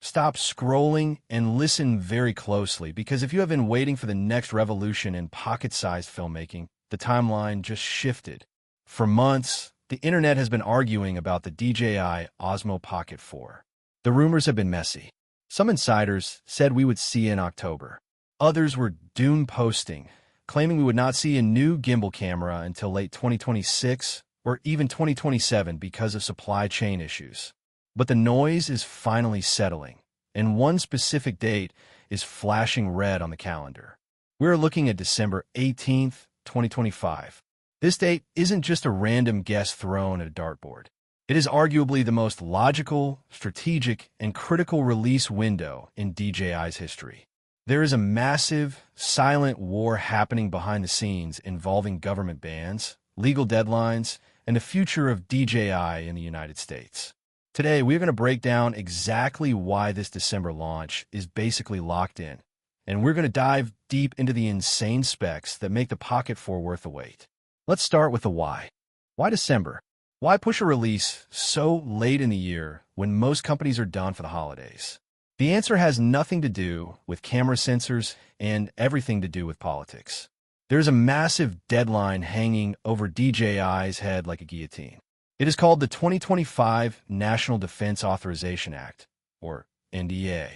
stop scrolling and listen very closely, because if you have been waiting for the next revolution in pocket-sized filmmaking, the timeline just shifted. For months, the internet has been arguing about the DJI Osmo Pocket 4. The rumors have been messy. Some insiders said we would see it in October. Others were doom posting, claiming we would not see a new gimbal camera until late 2026 or even 2027 because of supply chain issues. But the noise is finally settling, and one specific date is flashing red on the calendar. We're looking at December 18th, 2025. This date isn't just a random guess thrown at a dartboard. It is arguably the most logical, strategic, and critical release window in DJI's history. There is a massive, silent war happening behind the scenes involving government bans, legal deadlines, and the future of DJI in the United States. Today, we're going to break down exactly why this December launch is basically locked in, and we're going to dive deep into the insane specs that make the Pocket 4 worth the wait. Let's start with the why. Why December? Why push a release so late in the year when most companies are done for the holidays? The answer has nothing to do with camera sensors and everything to do with politics. There's a massive deadline hanging over DJI's head like a guillotine. It is called the 2025 National Defense Authorization Act, or NDA.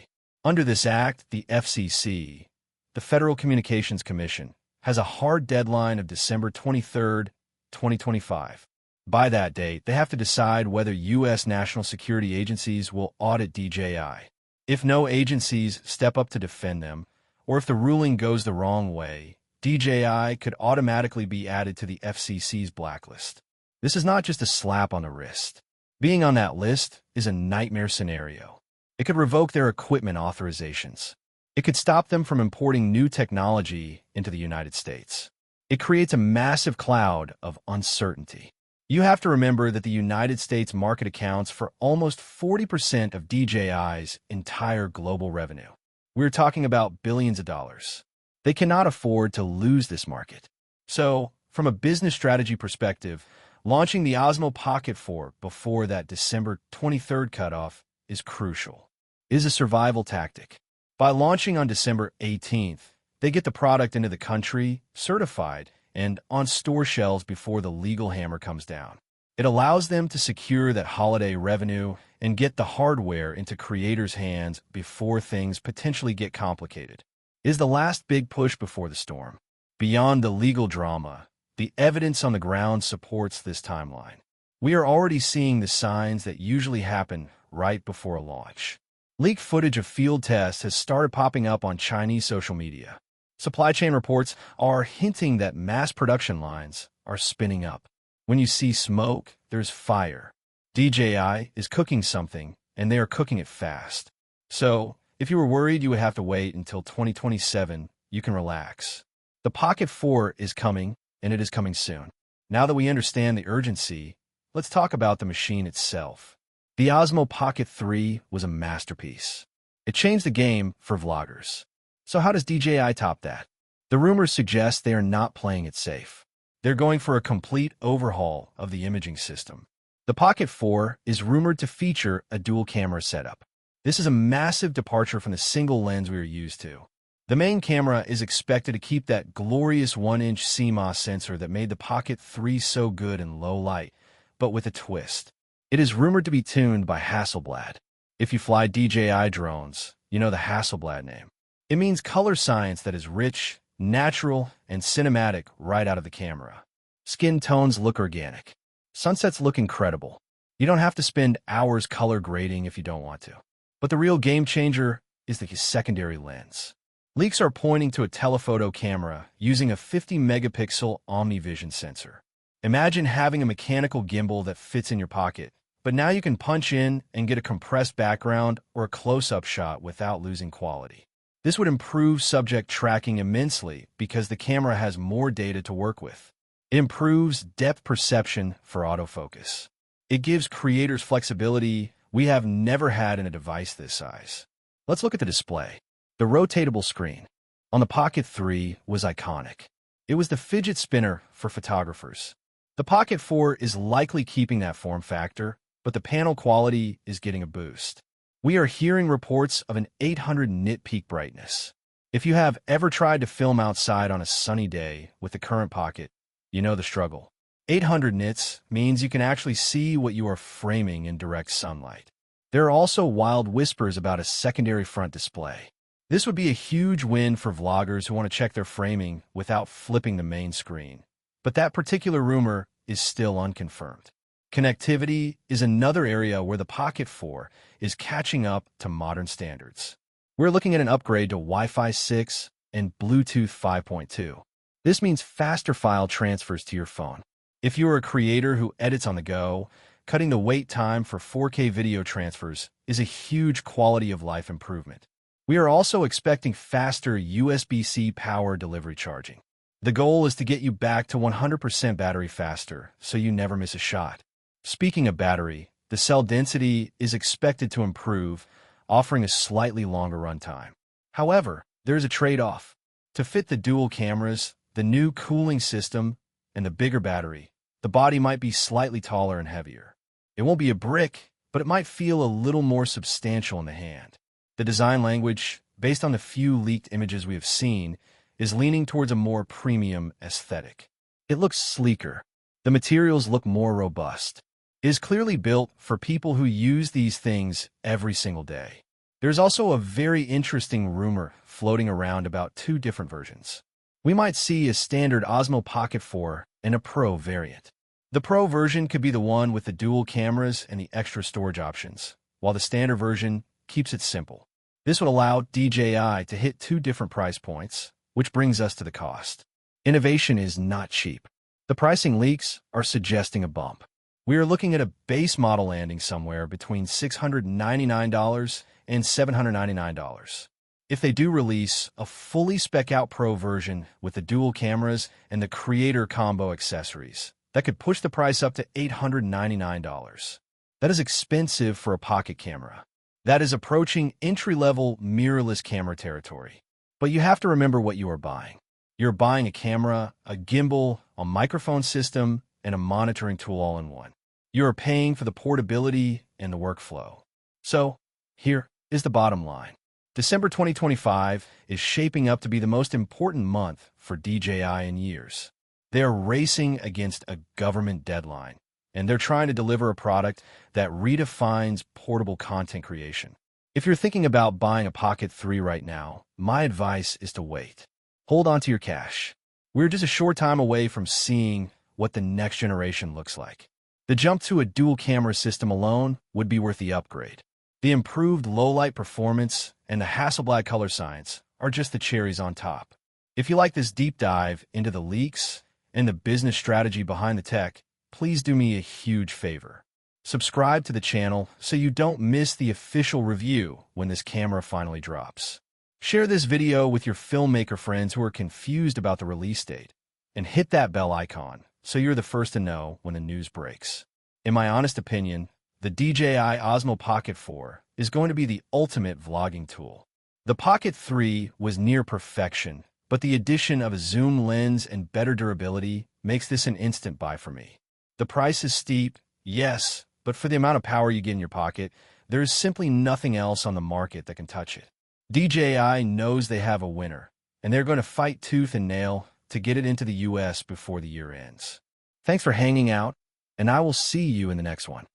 Under this act, the FCC, the Federal Communications Commission, has a hard deadline of December 23, 2025. By that date, they have to decide whether U.S. national security agencies will audit DJI. If no agencies step up to defend them, or if the ruling goes the wrong way, DJI could automatically be added to the FCC's blacklist. This is not just a slap on the wrist. Being on that list is a nightmare scenario. It could revoke their equipment authorizations. It could stop them from importing new technology into the United States. It creates a massive cloud of uncertainty. You have to remember that the United States market accounts for almost 40% of DJI's entire global revenue. We're talking about billions of dollars. They cannot afford to lose this market. So, from a business strategy perspective, launching the Osmo Pocket 4 before that December 23rd cutoff is crucial. It is a survival tactic. By launching on December 18th, they get the product into the country, certified, and on store shelves before the legal hammer comes down. It allows them to secure that holiday revenue and get the hardware into creators' hands before things potentially get complicated. It is the last big push before the storm. Beyond the legal drama, the evidence on the ground supports this timeline. We are already seeing the signs that usually happen right before a launch. Leaked footage of field tests has started popping up on Chinese social media. Supply chain reports are hinting that mass production lines are spinning up. When you see smoke, there's fire. DJI is cooking something, and they are cooking it fast. So, if you were worried you would have to wait until 2027, you can relax. The Pocket 4 is coming, and it is coming soon. Now that we understand the urgency, let's talk about the machine itself. The Osmo Pocket 3 was a masterpiece. It changed the game for vloggers. So how does DJI top that? The rumors suggest they are not playing it safe. They're going for a complete overhaul of the imaging system. The Pocket 4 is rumored to feature a dual camera setup. This is a massive departure from the single lens we are used to. The main camera is expected to keep that glorious 1-inch CMOS sensor that made the Pocket 3 so good in low light, but with a twist. It is rumored to be tuned by Hasselblad. If you fly DJI drones, you know the Hasselblad name. It means color science that is rich, natural, and cinematic right out of the camera. Skin tones look organic. Sunsets look incredible. You don't have to spend hours color grading if you don't want to. But the real game changer is the secondary lens. Leaks are pointing to a telephoto camera using a 50-megapixel OmniVision sensor. Imagine having a mechanical gimbal that fits in your pocket, but now you can punch in and get a compressed background or a close-up shot without losing quality. This would improve subject tracking immensely because the camera has more data to work with. It improves depth perception for autofocus. It gives creators flexibility we have never had in a device this size. Let's look at the display. The rotatable screen on the Pocket 3 was iconic. It was the fidget spinner for photographers. The Pocket 4 is likely keeping that form factor, but the panel quality is getting a boost. We are hearing reports of an 800 nit peak brightness. If you have ever tried to film outside on a sunny day with the current Pocket, you know the struggle. 800 nits means you can actually see what you are framing in direct sunlight. There are also wild whispers about a secondary front display. This would be a huge win for vloggers who want to check their framing without flipping the main screen. But that particular rumor is still unconfirmed. Connectivity is another area where the Pocket 4 is catching up to modern standards. We're looking at an upgrade to Wi-Fi 6 and Bluetooth 5.2. This means faster file transfers to your phone. If you're a creator who edits on the go, cutting the wait time for 4K video transfers is a huge quality of life improvement. We are also expecting faster USB-C power delivery charging. The goal is to get you back to 100% battery faster, so you never miss a shot. Speaking of battery, the cell density is expected to improve, offering a slightly longer runtime. However, there's a trade-off. To fit the dual cameras, the new cooling system, and the bigger battery, the body might be slightly taller and heavier. It won't be a brick, but it might feel a little more substantial in the hand. The design language, based on the few leaked images we have seen, is leaning towards a more premium aesthetic. It looks sleeker. The materials look more robust. It is clearly built for people who use these things every single day. There's also a very interesting rumor floating around about two different versions. We might see a standard Osmo Pocket 4 and a Pro variant. The Pro version could be the one with the dual cameras and the extra storage options, while the standard version keeps it simple. This would allow DJI to hit two different price points, which brings us to the cost. Innovation is not cheap. The pricing leaks are suggesting a bump. We are looking at a base model landing somewhere between $699 and $799. If they do release a fully spec-out Pro version with the dual cameras and the Creator Combo accessories, that could push the price up to $899. That is expensive for a pocket camera. That is approaching entry-level mirrorless camera territory. But you have to remember what you are buying. You're buying a camera, a gimbal, a microphone system, and a monitoring tool all in one. You are paying for the portability and the workflow. So, here is the bottom line. December 2025 is shaping up to be the most important month for DJI in years. They are racing against a government deadline, and they're trying to deliver a product that redefines portable content creation. If you're thinking about buying a Pocket 3 right now, my advice is to wait. Hold on to your cash. We're just a short time away from seeing what the next generation looks like. The jump to a dual camera system alone would be worth the upgrade. The improved low-light performance and the Hasselblad color science are just the cherries on top. If you like this deep dive into the leaks and the business strategy behind the tech, please do me a huge favor. Subscribe to the channel so you don't miss the official review when this camera finally drops. Share this video with your filmmaker friends who are confused about the release date, and hit that bell icon so you're the first to know when the news breaks. In my honest opinion, the DJI Osmo Pocket 4 is going to be the ultimate vlogging tool. The Pocket 3 was near perfection, but the addition of a zoom lens and better durability makes this an instant buy for me. The price is steep, yes, but for the amount of power you get in your pocket, there is simply nothing else on the market that can touch it. DJI knows they have a winner, and they're going to fight tooth and nail to get it into the US before the year ends. Thanks for hanging out, and I will see you in the next one.